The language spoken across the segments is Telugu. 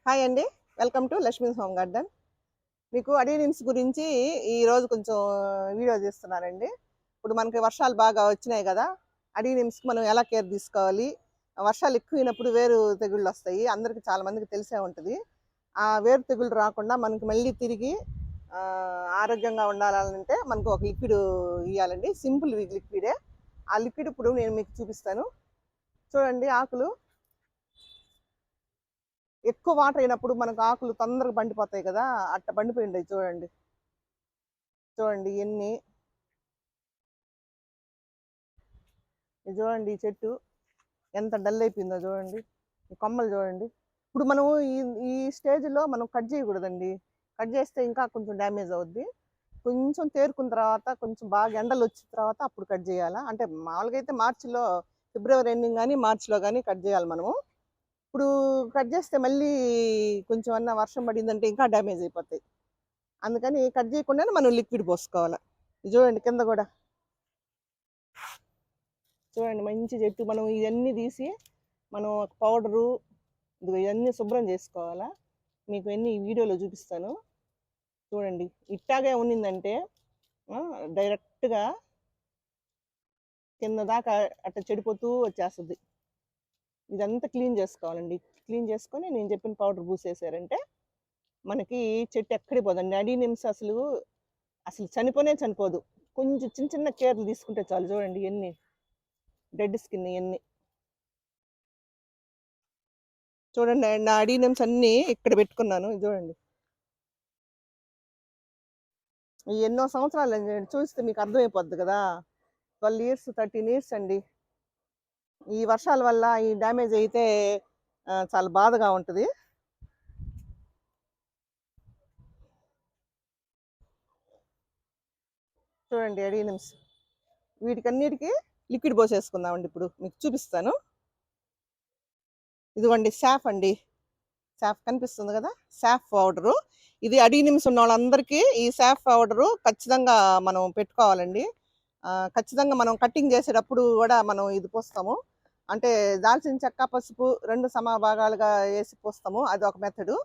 హాయ్ అండి. Welcome to Lakshmi's home garden. మీకు అడీనిమ్స్ గురించి ఈరోజు కొంచెం వీడియో తీస్తున్నానండి. ఇప్పుడు మనకి వర్షాలు బాగా వచ్చినాయి కదా! అడీనిమ్స్‌కి మనం ఎలా కేర్ తీసుకోవాలి? వర్షాలు ఎక్కువైనప్పుడు వేరు తెగుళ్ళు వస్తాయి. అందరికి చాలా మందికి తెలిసే ఉంటది. ఆ వేరు తెగుళ్ళు రాకుండా మనకి మళ్ళీ తిరిగి ఆరోగ్యంగా ఉండాలంటే మనకు ఒక లిక్విడ్ ఇయ్యాలండి. సింపుల్ లిక్విడే. ఆ లిక్విడ్ ఇప్పుడు నేను మీకు చూపిస్తాను. చూడండి ఆకులు ఎక్కువ వాటర్ అయినప్పుడు మనకు ఆకులు తొందరగా పండిపోతాయి కదా! అట్ట పండిపోయిండయి చూడండి. చూడండి ఎన్ని. ఇది చూడండి ఈ చెట్టు ఎంత డల్ అయిపోయిందో చూడండి. ఈ కొమ్మలు చూడండి. ఇప్పుడు మనం ఈ ఈ స్టేజ్‌లో మనం కట్ చేయకూడదండి. కట్ చేస్తే ఇంకా కొంచెం డ్యామేజ్ అవుద్ది. కొంచెం తేరుకున్న తర్వాత కొంచెం బాగా ఎండలొచ్చిన తర్వాత అప్పుడు కట్ చేయాలా. అంటే మామూలుగా అయితే మార్చిలో ఫిబ్రవరి ఎండింగ్ గాని, మార్చిలో గాని కట్ చేయాలి మనము. ఇప్పుడు కట్ చేస్తే మళ్ళీ కొంచెం అన్నా వర్షం పడిందంటే ఇంకా డ్యామేజ్ అయిపోతాయి. అందుకని కట్ చేయకుండానే మనం లిక్విడ్ పోసుకోవాల. ఇది చూడండి కింద కూడా. చూడండి మంచి చెట్టు. మనం ఇవన్నీ తీసి మనం ఒక పౌడరు ఇదిగో ఇవన్నీ శుభ్రం చేసుకోవాలా. మీకు అన్నీ ఈ వీడియోలో చూపిస్తాను. చూడండి ఇట్టాగే ఉన్నిందంటే డైరెక్ట్‌గా కింద దాకా అట్ట చెడిపోతూ వచ్చేస్తది. ఇదంతా క్లీన్ చేసుకోవాలండి. క్లీన్ చేసుకొని నేను చెప్పిన పౌడర్ పూసేసారంటే మనకి చెట్టు ఎక్కడికి పోదండి. అడీనిమ్స్ అసలు చనిపోనే చనిపోదు. కొంచెం చిన్న చిన్న కేర్‌లు తీసుకుంటే చాలు. చూడండి ఎన్ని డెడ్ స్కిన్ ఇయన్నీ. చూడండి నా అడీనిమ్స్ అన్నీ ఇక్కడ పెట్టుకున్నాను. ఇది చూడండి. ఈ ఎన్నో సంవత్సరాలండి చూస్తే మీకు అర్థమైపోద్ది కదా! 12 ఇయర్స్, 13 ఇయర్స్ అండి. ఈ వర్షాల వల్ల ఈ డ్యామేజ్ అయితే చాలా బాధగా ఉంటది. చూడండి అడీనిమ్స్. వీటికన్నిటికి లిక్విడ్ పోసేసుకుందామండి ఇప్పుడు. మీకు చూపిస్తాను. ఇదిగోండి సాఫ్ అండి. సాఫ్ కనిపిస్తుంది కదా! సాఫ్ పౌడరు. ఇది అడీనిమ్స్ ఉన్నోళ్ళందరికీ ఈ సాఫ్ పౌడరు ఖచ్చితంగా మనం పెట్టుకోవాలండి. ఖచ్చితంగా మనం కటింగ్ చేసేటప్పుడు కూడా మనం ఇది పోస్తాము. అంటే దాల్చిన చెక్క, పసుపు 2 సమభాగాలుగా వేసి పోస్తాము. అదొక మెథడు.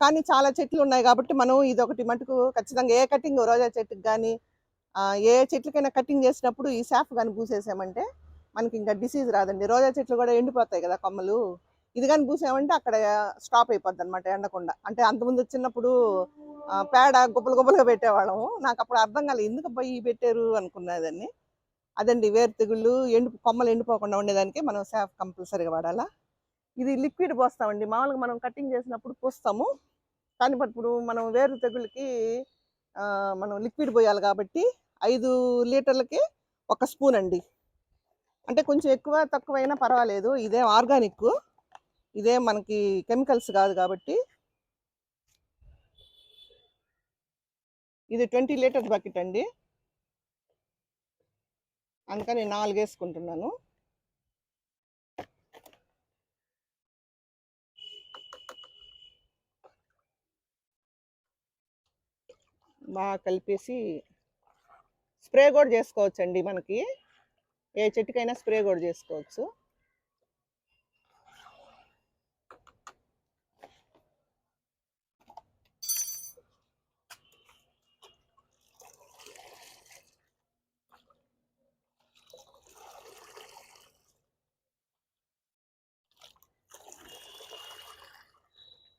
కానీ చాలా చెట్లు ఉన్నాయి కాబట్టి మనం ఇదొకటి మటుకు ఖచ్చితంగా ఏ కటింగ్ రోజా చెట్టుకి గానీ, ఏ చెట్లకైనా కటింగ్ చేసినప్పుడు ఈ సాఫ్ గాని పూసేసామంటే మనకి ఇంకా డిసీజ్ రాదండి. రోజా చెట్లు కూడా ఎండిపోతాయి కదా కొమ్మలు. ఇది గాని పూసామంటే అక్కడ స్టాప్ అయిపోద్దనమాట ఎండకుండా. అంటే అంతకుముందు చిన్నప్పుడు పేడ గుబ్బలు గుబ్బలుగా పెట్టేవాళ్ళము. నాకప్పుడు అర్థం కాలేదు. ఎందుకబ్బా ఇయి పెట్టారు అనుకునేదాన్ని. అదండి వేరు తెగుళ్ళు కొమ్మలు ఎండిపోకుండా ఉండేదానికి మనం సాఫ్ కంపల్సరీగా వాడాలా. ఇది లిక్విడ్ పోస్తామండి. మామూలుగా మనం కటింగ్ చేసినప్పుడు పోస్తాము. కానీ ఇప్పుడు మనం వేరు తెగుళ్ళకి మనం లిక్విడ్ పోయాలి కాబట్టి 5 లీటర్లకి 1 స్పూన్ అండి. అంటే కొంచెం ఎక్కువ తక్కువైనా పర్వాలేదు. ఇదేం ఆర్గానిక్. ఇదేం మనకి కెమికల్స్ కాదు కాబట్టి. ఇది 20 లీటర్స్ బకెట్ అండి. అందుకని 4 వేసుకుంటున్నాను. బాగా కలిపేసి స్ప్రే కూడా చేసుకోవచ్చండి. మనకి ఏ చెట్టుకైనా స్ప్రే కూడా చేసుకోవచ్చు.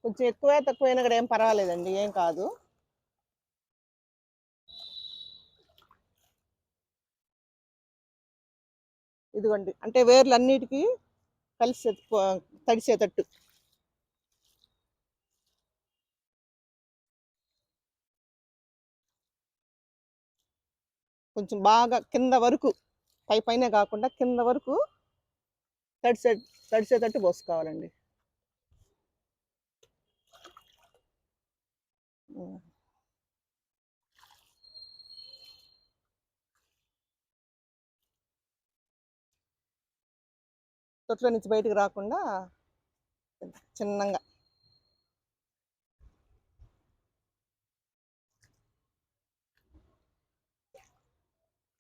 కొంచెం ఎక్కువ తక్కువైనా కూడా ఏం పర్వాలేదండి. ఏం కాదు. ఇదిగోండి. అంటే వేర్లన్నిటికీ కలిసి తడిసేటట్టు. కొంచెం బాగా కింద వరకు పైనే కాకుండా కింద వరకు తడిసే తడిసేటట్టు పోసుకోవాలండి. తొట్లో నుంచి బయటకు రాకుండా చిన్నంగా.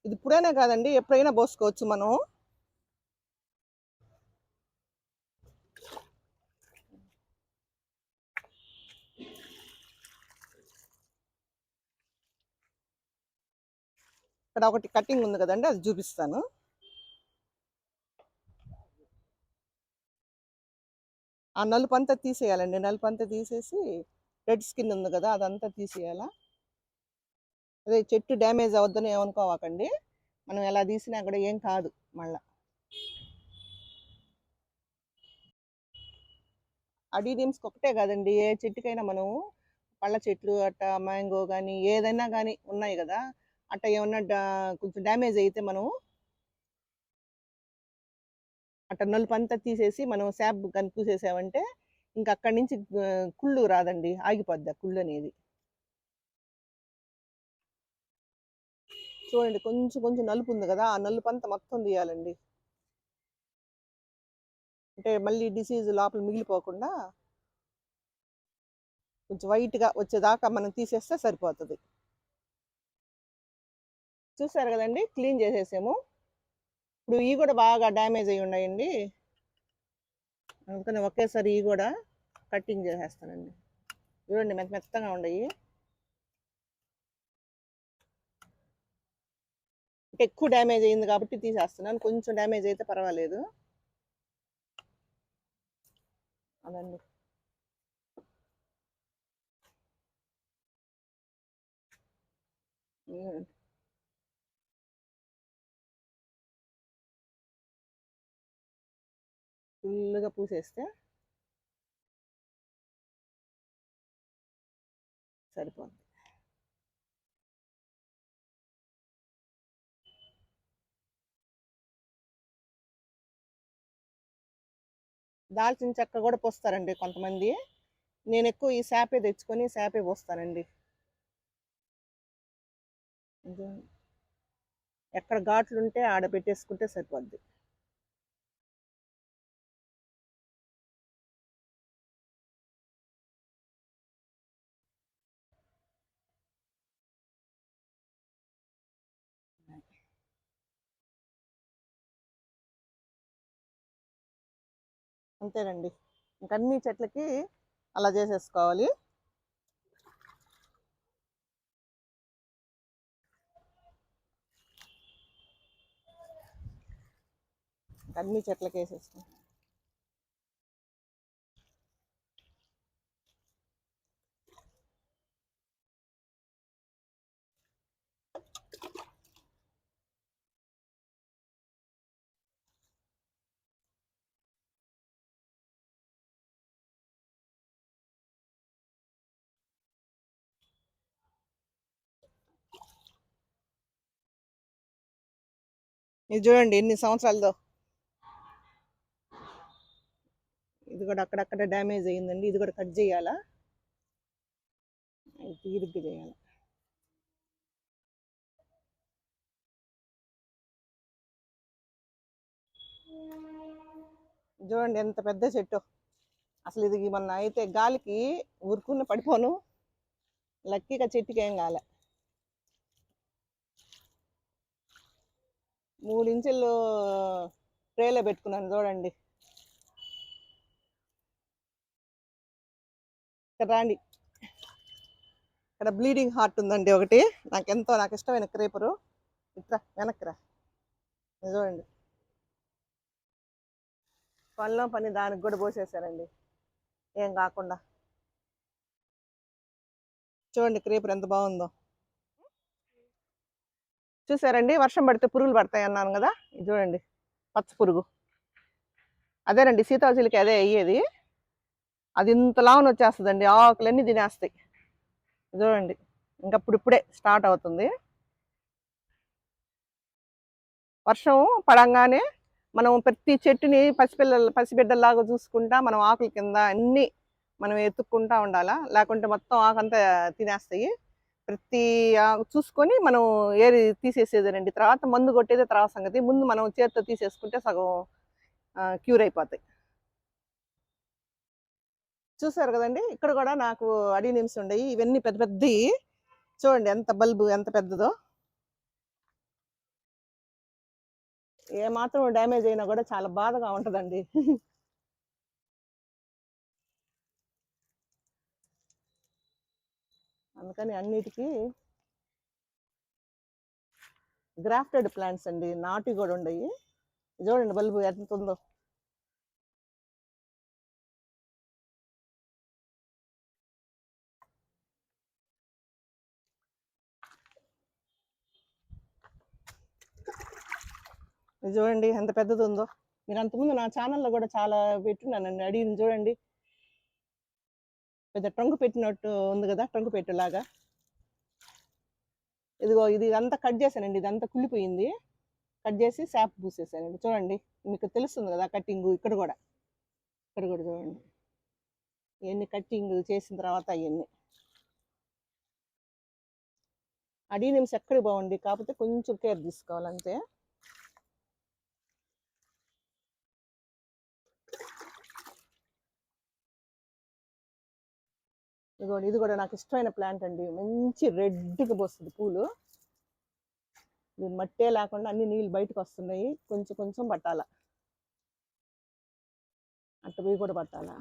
ఇది ఇప్పుడైనా కాదండి, ఎప్పుడైనా పోసుకోవచ్చు మనం. ఇక్కడ ఒకటి కటింగ్ ఉంది కదండి, అది చూపిస్తాను. ఆ నలుపంతా తీసేయాలండి. నలుపంతా తీసేసి రెడ్ స్కిన్ ఉంది కదా, అదంతా తీసేయాలా. అదే చెట్టు డ్యామేజ్ అవద్దని ఏమనుకోవాకండి. మనం ఎలా తీసినా కూడా ఏం కాదు మళ్ళా. అడీనియమ్స్కి ఒకటే కాదండి, ఏ చెట్టుకైనా మనం పళ్ళ చెట్లు అట్ట మ్యాంగో కానీ ఏదైనా కానీ ఉన్నాయి కదా, అట్ట ఏమన్నా కొంచెం డ్యామేజ్ అయితే మనం అట్ట నలుపంతా తీసేసి మనం శాప్ కానీ పూసేసామంటే ఇంక అక్కడి నుంచి కుళ్ళు రాదండి, ఆగిపోద్ది ఆ కుళ్ళు అనేది. చూడండి కొంచెం కొంచెం నలుపు ఉంది కదా, ఆ నలుపంతా మొత్తం తీయాలండి. అంటే మళ్ళీ డిసీజ్ లోపల మిగిలిపోకుండా కొంచెం వైట్గా వచ్చేదాకా మనం తీసేస్తే సరిపోతుంది. చూసారు కదండి, క్లీన్ చేసేసాము. ఇప్పుడు ఇవి కూడా బాగా డ్యామేజ్ అయ్యి ఉన్నాయండి, అందుకని ఒకేసారి ఇవి కూడా కటింగ్ చేసేస్తానండి. చూడండి మెత్త మెత్తగా ఉన్నాయి. అంటే ఎక్కువ డ్యామేజ్ అయింది కాబట్టి తీసేస్తున్నాను, కొంచెం డ్యామేజ్ అయితే పర్వాలేదు. అదండి. ఫుల్గా పూసేస్తే సరిపోతుంది. దాల్చిన చెక్క కూడా పోస్తారండి కొంతమంది. నేను ఎక్కువ ఈ శాపే తెచ్చుకొని శాపే పోస్తానండి. ఎక్కడ ఘాట్లు ఉంటే ఆడ పెట్టేసుకుంటే సరిపోద్ది. అంతేనండి, ఇంక అన్ని చెట్లకి అలా చేసేసుకోవాలి. అన్ని చెట్లకి వేసేస్తాం. ఇది చూడండి ఎన్ని సంవత్సరాలదో. ఇది కూడా అక్కడక్కడ డ్యామేజ్ అయ్యిందండి, ఇది కూడా కట్ చేయాలా, తీరిగ్గా చేయాలి. చూడండి ఎంత పెద్ద చెట్టు. అసలు ఇది మొన్న అయితే గాలికి ఊరుకున్న పడిపోను, లక్కీగా చెట్టుకి ఏం కాలే. 3 ఇంచులు ట్రేలో పెట్టుకున్నాను చూడండి. ఇక్కడ రాండి, ఇక్కడ బ్లీడింగ్ హార్ట్ ఉందండి ఒకటి, నాకు ఇష్టమైన క్రేపరు. ఇట్లా వెనక్కిరా, చూడండి పనిలో పని దానికి కూడా పోసేసారండి ఏం కాకుండా. చూడండి క్రేపర్ ఎంత బాగుందో. చూసారండి, వర్షం పడితే పురుగులు పడతాయి అన్నాను కదా, ఇది చూడండి పచ్చ పురుగు. అదేనండి సీతాచిలకి అదే అయ్యేది, అది ఇంతలావున వచ్చేస్తుందండి, ఆకులన్నీ తినేస్తాయి. చూడండి ఇప్పుడే స్టార్ట్ అవుతుంది. వర్షం పడంగానే మనం ప్రతి చెట్టుని పసిబిడ్డల్లాగా చూసుకుంటా మనం ఆకుల కింద అన్ని మనం ఎత్తుక్కుంటా ఉండాలా, లేకుంటే మొత్తం ఆకంతా తినేస్తాయి. ప్రతి చూసుకొని మనం ఏరి తీసేసేదేనండి, తర్వాత మందు కొట్టేదే తర్వాత సంగతి. ముందు మనం చేతితో తీసేసుకుంటే సగం క్యూర్ అయిపోతాయి. చూసారు కదండి, ఇక్కడ కూడా నాకు అడీనియమ్స్ ఉండయి, ఇవన్నీ పెద్ద పెద్దవి. చూడండి ఎంత బల్బు ఎంత పెద్దదో. ఏ మాత్రం డ్యామేజ్ అయినా కూడా చాలా బాధగా ఉంటుందండి. అందుకని అన్నిటికీ గ్రాఫ్టెడ్ ప్లాంట్స్ అండి, నాటి కూడా ఉండయి. చూడండి బల్బు ఎంత ఉందో. ఇది చూడండి ఎంత పెద్దది ఉందో. మీరు అంతకుముందు నా ఛానల్లో కూడా చాలా పెట్టున్నానండి, అడిగింది చూడండి. పెద్ద ట్రంక్ పెట్టినట్టు ఉంది కదా, ట్రంక్ పెట్టేలాగా. ఇదిగో ఇది అంతా కట్ చేశానండి, ఇదంతా కుళ్ళిపోయింది. కట్ చేసి శాప్ పూసేసానండి. చూడండి మీకు తెలుస్తుంది కదా కటింగ్. ఇక్కడ కూడా చూడండి ఇవన్నీ కట్టింగ్ చేసిన తర్వాత అవన్నీ. అడీనిమ్స్ ఎక్కడికి బాగుండి, కాకపోతే కొంచెం కేర్ తీసుకోవాలంతే. ఇదిగోండి ఇది కూడా నాకు ఇష్టమైన ప్లాంట్ అండి, మంచి రెడ్గా పోస్తుంది పూలు. దీని మట్టే లేకుండా అన్ని నీళ్ళు బయటకు వస్తున్నాయి, కొంచెం కొంచెం పట్టాలా, అట్ట పోయి కూడా పట్టాలా.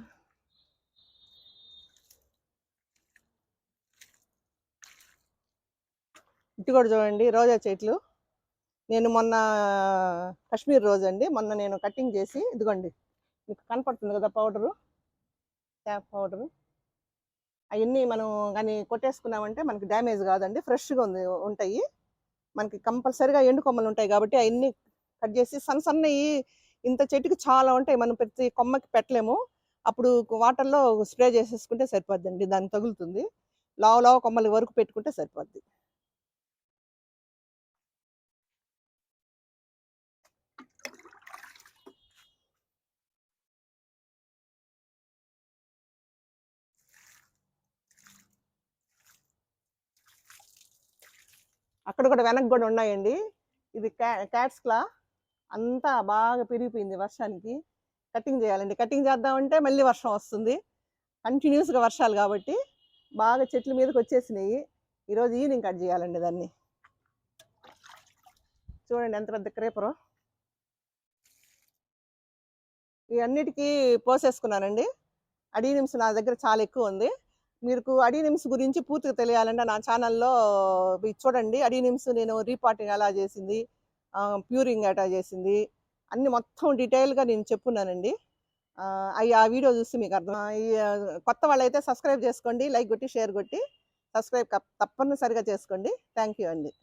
ఇటు కూడా చూడండి రోజా చెట్లు. నేను మొన్న కాశ్మీర్ రోజ్ అండి, మొన్న నేను కటింగ్ చేసి, ఇదిగోండి మీకు కనపడుతుంది కదా పౌడరు, ట్యాప్ పౌడరు. అవన్నీ మనం కానీ కొట్టేసుకున్నామంటే మనకి డ్యామేజ్ కాదండి, ఫ్రెష్గా ఉంటాయి. మనకి కంపల్సరిగా ఎండు కొమ్మలు ఉంటాయి కాబట్టి అవన్నీ కట్ చేసి సన్నవి, ఇంత చెట్టుకి చాలా ఉంటాయి, మనం ప్రతి కొమ్మకి పెట్టలేము. అప్పుడు వాటర్లో స్ప్రే చేసేసుకుంటే సరిపోద్దండి, దానికి తగులుతుంది. లావు కొమ్మల వరకు పెట్టుకుంటే సరిపోద్ది. అక్కడ కూడా వెనక్కి కూడా ఉన్నాయండి. ఇది క్యాట్స్ క్లా, అంతా బాగా పెరిగిపోయింది వర్షానికి. కటింగ్ చేయాలండి, కటింగ్ చేద్దామంటే మళ్ళీ వర్షం వస్తుంది. కంటిన్యూస్గా వర్షాలు కాబట్టి బాగా చెట్ల మీదకి వచ్చేసినాయి. ఈరోజు ఈవినింగ్ కట్ చేయాలండి దాన్ని. చూడండి ఎంత పెద్ద క్రేపరు. ఇవన్నిటికీ పోసేసుకున్నానండి. అడీనిమ్స్ నా దగ్గర చాలా ఎక్కువ ఉంది. మీకు అడీనిమ్స్ గురించి పూర్తిగా తెలియాలంటే నా ఛానల్లో చూడండి. అడీనిమ్స్ నేను రీపాటింగ్ ఎలా చేసింది, ప్యూరింగ్ ఎటా చేసింది, అన్ని మొత్తం డీటెయిల్గా నేను చెప్పున్నానండి. ఆ వీడియో చూసి మీకు అర్థం. కొత్త వాళ్ళైతే సబ్స్క్రైబ్ చేసుకోండి, లైక్ కొట్టి షేర్ కొట్టి సబ్స్క్రైబ్ తప్పనిసరిగా చేసుకోండి. థ్యాంక్ యూ అండి.